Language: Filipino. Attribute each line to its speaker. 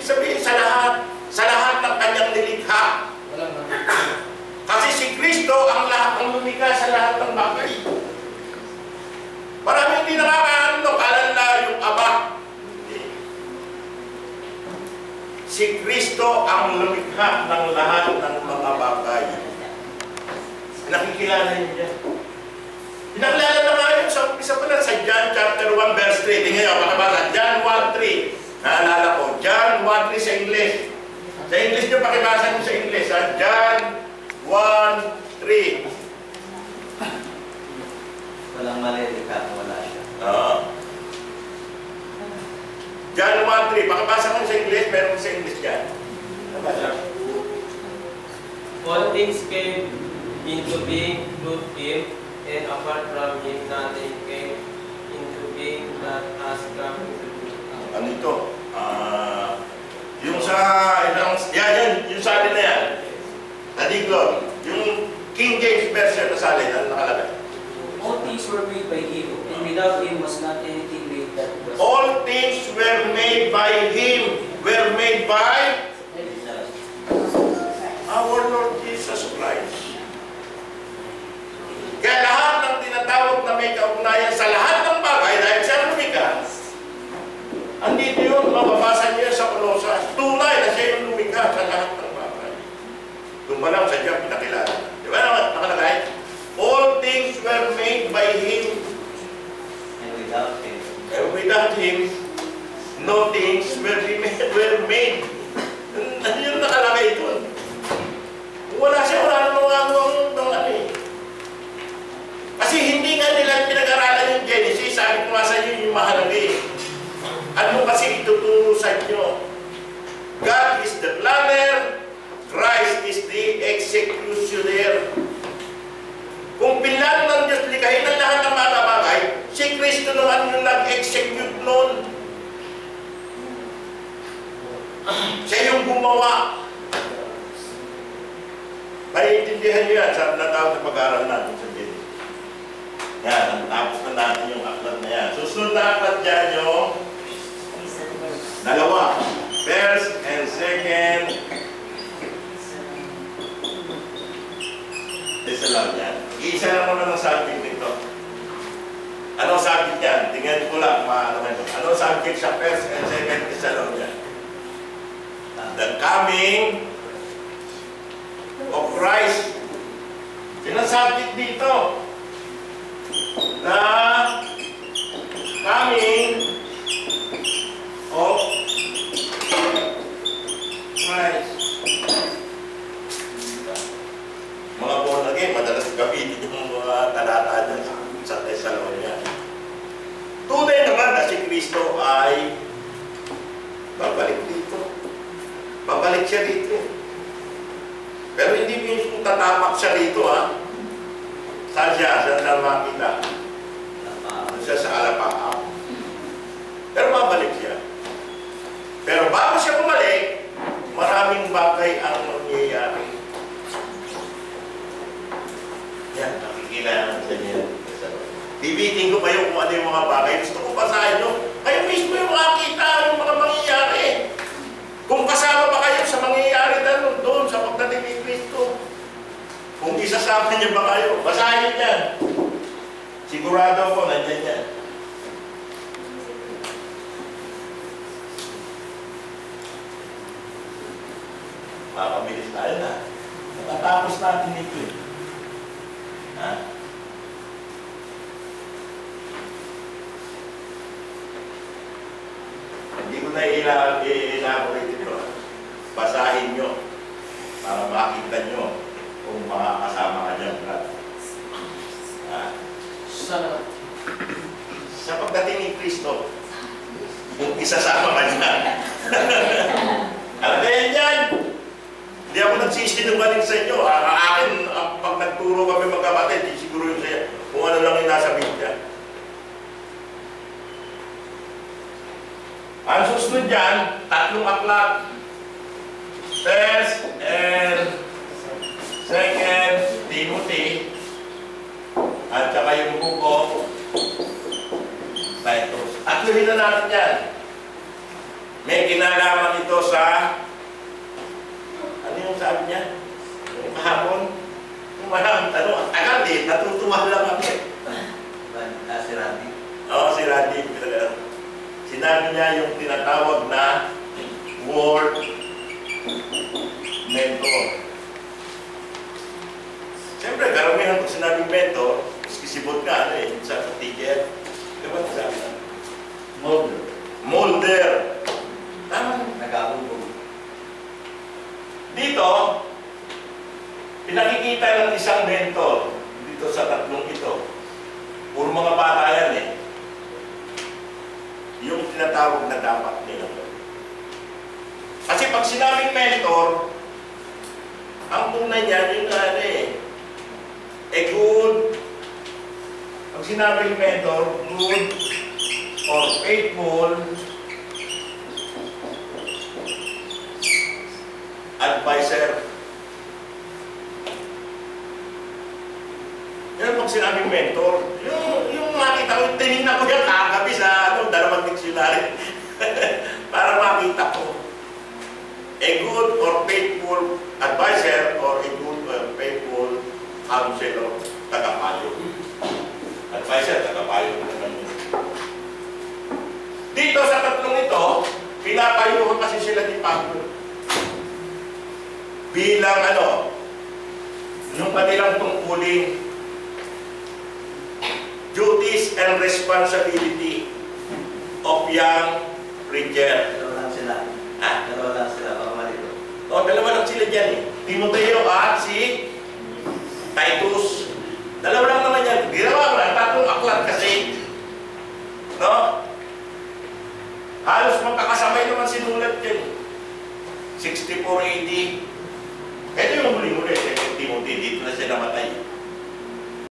Speaker 1: ibig sabihin sa lahat ng kanyang nilikha. Kasi si Kristo ang lahat ng lumikha sa lahat ng bagay. Marami hindi nakakaano, kalala yung Ama. Si Kristo ang lumikha ng lahat ng mga bagay. Nakikilala niyo yan. Pinakilala na nga yun sa umpisa pa na sa John chapter 1 verse 3. Tingnan nyo, pakabasa. John 1:3. Naalala ko. John 1:3 sa English. Sa English nyo, pakibasa nyo sa English. Ha? John 1:3.
Speaker 2: Walang malilikha kung wala siya.
Speaker 1: John 1:3. Pakibasa mo sa English. Meron sa English dyan.
Speaker 3: All things came into being through Him, and apart from Him, nothing came into being that has come into being.
Speaker 1: Ano ito? Yung sa yan, yung salin na yan. Nadiglo. Yung King James Version na salin, ano nakalagay?
Speaker 4: All things were made by Him, and without Him was not anything made that was.
Speaker 1: All things were made by Him. Were made by our Lord Jesus Christ. Kaya lahat ng tinatawag na may kaugnayan sa lahat ng bagay dahil siya lumikha, andito yun, mababasa niyo sa Kolosas. Tunay na siya yung lumikha sa lahat ng bagay. Doon pa lang sa Diyan pinakilala. Di ba naman nakalagay? All things were made by Him.
Speaker 2: And without Him.
Speaker 1: And without Him, no things were made. Ano yung nakalagay doon? Kung wala siya, wala namang magawang ng ano eh. Kasi hindi nga nila pinag-aralan yung Genesis. Sabi ko nga sa inyo yung mahalaga eh. Ano kasi ituturo sa inyo? God is the planner, Christ is the executioner. Kung pinlano ng Diyos likahin ng lahat ng mga bagay, si Kristo naman yung nag-execute nun. Siya yung gumawa. Maiintindihan nyo yan sa natawag na pag-aaral natin sa Genesis. Yan, tapos na natin yung aklat na yan. Susunod na aklat dyan yung dalawa. First and second. Isa lang yan. Isa lang naman ang subject nito. Anong subject yan? Tingnan ko lang. Anong subject sa first and second? Isa lang yan. The coming of Christ. Yun ang subject dito. The coming of Christ. Mga born again, madalas gamitin yung mga talata dyan sa Thessalonia. Tunay naman na si Kristo ay babalik dito. Babalik siya dito. Pero hindi mismo tatapak siya dito, ha? Saan siya? Saan lang makita? Siya sa Alapakaw. Pero babalik siya. Pero bago siya bumalik, maraming bagay ang mangyayari. Yan, nakikilala sa niya. Bibitin ko kayo kung ano yung mga bagay. Gusto ko basahin nyo. Kayo mismo yung makakita yung mga mangyayari. Kung kasama ba kayo sa mangyayari doon sa pagdating ni Kristo. Kung isasama niya ba kayo, basahin niya. Sigurado ako, nandiyan yan. Makakabilis tayo na. Natatapos natin ito eh. Ha? Hindi ko na i-elaborate ito. Basahin nyo para makita nyo kung makakasama ka dyan, Brad. Sa pagdating ni Kristo, kung isasama ka dyan. Alam na yan! Hindi ako nagsisinungaling sa inyo. Akin, pag nagturo kami magkapatid, siguro yun sa'yo kung ano lang yung nasa Biblia. Ang susunod dyan, tatlong aklat. First and second Timothy at saka yung buko Titus. Atluhin na natin yan. May kinalaman ito sa Randy, natutuwa lang ako.
Speaker 2: Si Randy.
Speaker 1: Oo, si Randy. Sinabi niya yung tinatawag na word mentor. Siyempre, karamihan kung sinabing mentor, iskisibot ka, ano eh, sa teacher. Diba sabi na?
Speaker 2: Molder.
Speaker 1: Molder. Tama.
Speaker 2: Nag-abubog.
Speaker 1: Dito, pinakikita ng isang mentor dito sa tatlong ito. Puro mga bata yan eh. Yung tinatawag na dapat nila. Kasi pag sinabing mentor, ang tunay niya yung ano eh, good, pag sinabing mentor, good or faithful advisor. Yan pag sinabing mentor, yung makita ko, tinignan ko yung kagabi sa dalawang dictionary para makita ko. A good or faithful advisor or a good or faithful counselor, tagapayo. Advisor, tagapayo naman yun. Dito sa tatlong ito, pinapayuhan kasi sila ni Pablo. Bilang ano, yung kanilang tungkulin, duties and responsibility of young preacher.
Speaker 2: Dalawa lang sila.
Speaker 1: Ah?
Speaker 2: Dalawa lang sila. Baka malito.
Speaker 1: O, dalawa lang sila dyan eh. Timoteo at si Titus. Dalawa lang naman yan. Ginawa ko lang, tatlong aklat kasi. No? Halos magkakasamay naman sinulat yan. 64 AD.